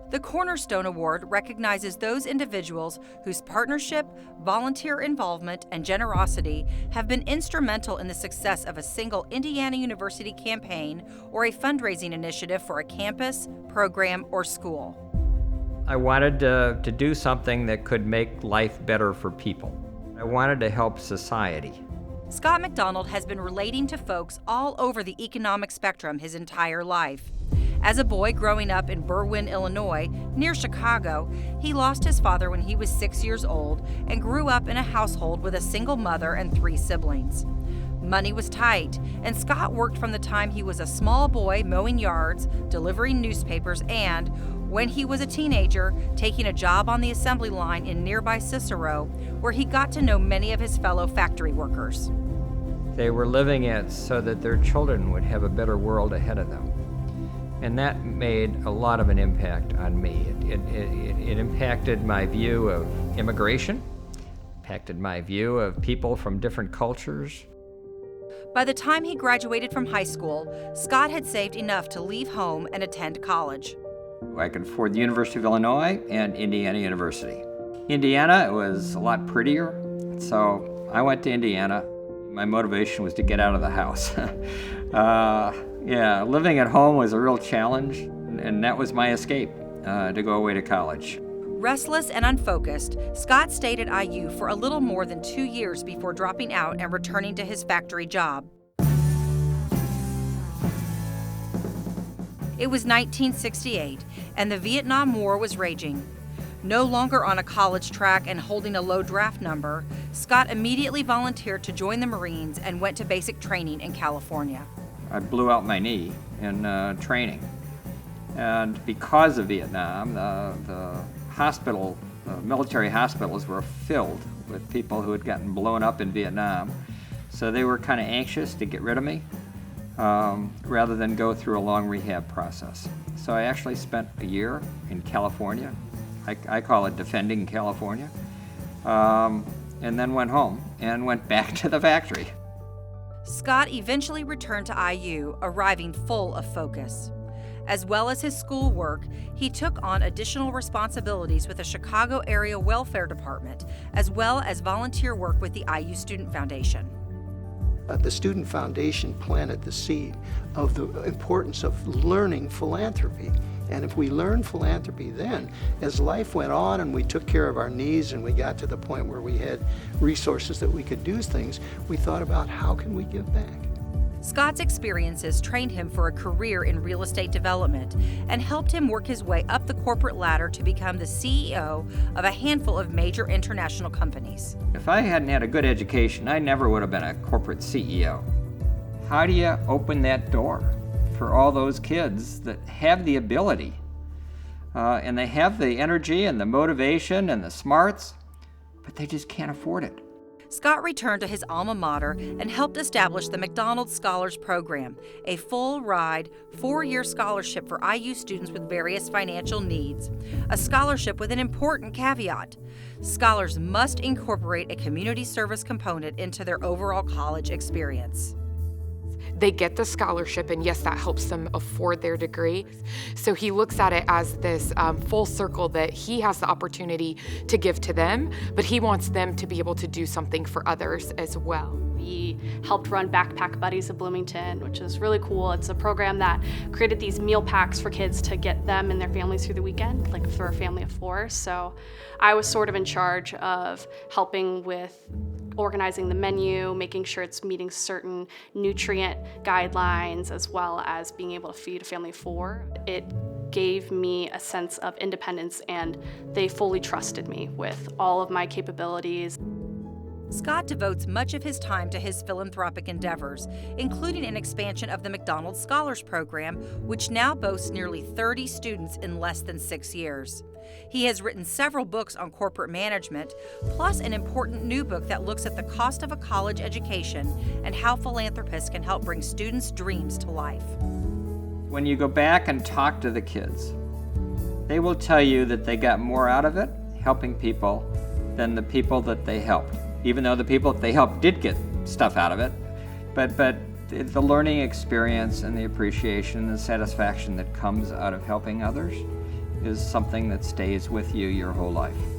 The Cornerstone Award recognizes those individuals whose partnership, volunteer involvement, and generosity have been instrumental in the success of a single Indiana University campaign or a fundraising initiative for a campus, program, or school. I wanted to do something that could make life better for people. I wanted to help society. Scott MacDonald has been relating to folks all over the economic spectrum his entire life. As a boy growing up in Berwyn, Illinois, near Chicago, he lost his father when he was 6 years old and grew up in a household with a single mother and 3 siblings. Money was tight, and Scott worked from the time he was a small boy mowing yards, delivering newspapers, and, when he was a teenager, taking a job on the assembly line in nearby Cicero, where he got to know many of his fellow factory workers. They were living it so that their children would have a better world ahead of them. And that made a lot of an impact on me. It impacted my view of immigration, impacted my view of people from different cultures. By the time he graduated from high school, Scott had saved enough to leave home and attend college. I could afford the University of Illinois and Indiana University. Indiana was a lot prettier, so I went to Indiana. My motivation was to get out of the house. Living at home was a real challenge, and that was my escape, to go away to college. Restless and unfocused, Scott stayed at IU for a little more than 2 years before dropping out and returning to his factory job. It was 1968, and the Vietnam War was raging. No longer on a college track and holding a low draft number, Scott immediately volunteered to join the Marines and went to basic training in California. I blew out my knee in training. And because of Vietnam, the military hospitals were filled with people who had gotten blown up in Vietnam. So they were kind of anxious to get rid of me rather than go through a long rehab process. So I actually spent a year in California. I call it defending California. And then went home and went back to the factory. Scott eventually returned to IU, arriving full of focus. As well as his schoolwork, he took on additional responsibilities with the Chicago Area Welfare Department, as well as volunteer work with the IU Student Foundation. The Student Foundation planted the seed of the importance of learning philanthropy. And if we learned philanthropy then, as life went on and we took care of our needs and we got to the point where we had resources that we could do things, we thought about how can we give back. Scott's experiences trained him for a career in real estate development and helped him work his way up the corporate ladder to become the CEO of a handful of major international companies. If I hadn't had a good education, I never would have been a corporate CEO. How do you open that door for all those kids that have the ability and they have the energy and the motivation and the smarts, but they just can't afford it? Scott returned to his alma mater and helped establish the MacDonald Scholars Program, a full-ride, 4-year scholarship for IU students with various financial needs. A scholarship with an important caveat. Scholars must incorporate a community service component into their overall college experience. They get the scholarship, and yes, that helps them afford their degree. So he looks at it as this full circle that he has the opportunity to give to them, but he wants them to be able to do something for others as well. We helped run Backpack Buddies of Bloomington, which is really cool. It's a program that created these meal packs for kids to get them and their families through the weekend, like for a family of 4. So I was sort of in charge of helping with organizing the menu, making sure it's meeting certain nutrient guidelines, as well as being able to feed a family of 4. It gave me a sense of independence, and they fully trusted me with all of my capabilities. Scott devotes much of his time to his philanthropic endeavors, including an expansion of the MacDonald Scholars Program, which now boasts nearly 30 students in less than 6 years. He has written several books on corporate management, plus an important new book that looks at the cost of a college education and how philanthropists can help bring students' dreams to life. When you go back and talk to the kids, they will tell you that they got more out of it helping people than the people that they helped. Even though the people that they helped did get stuff out of it, but the learning experience and the appreciation and the satisfaction that comes out of helping others is something that stays with you your whole life.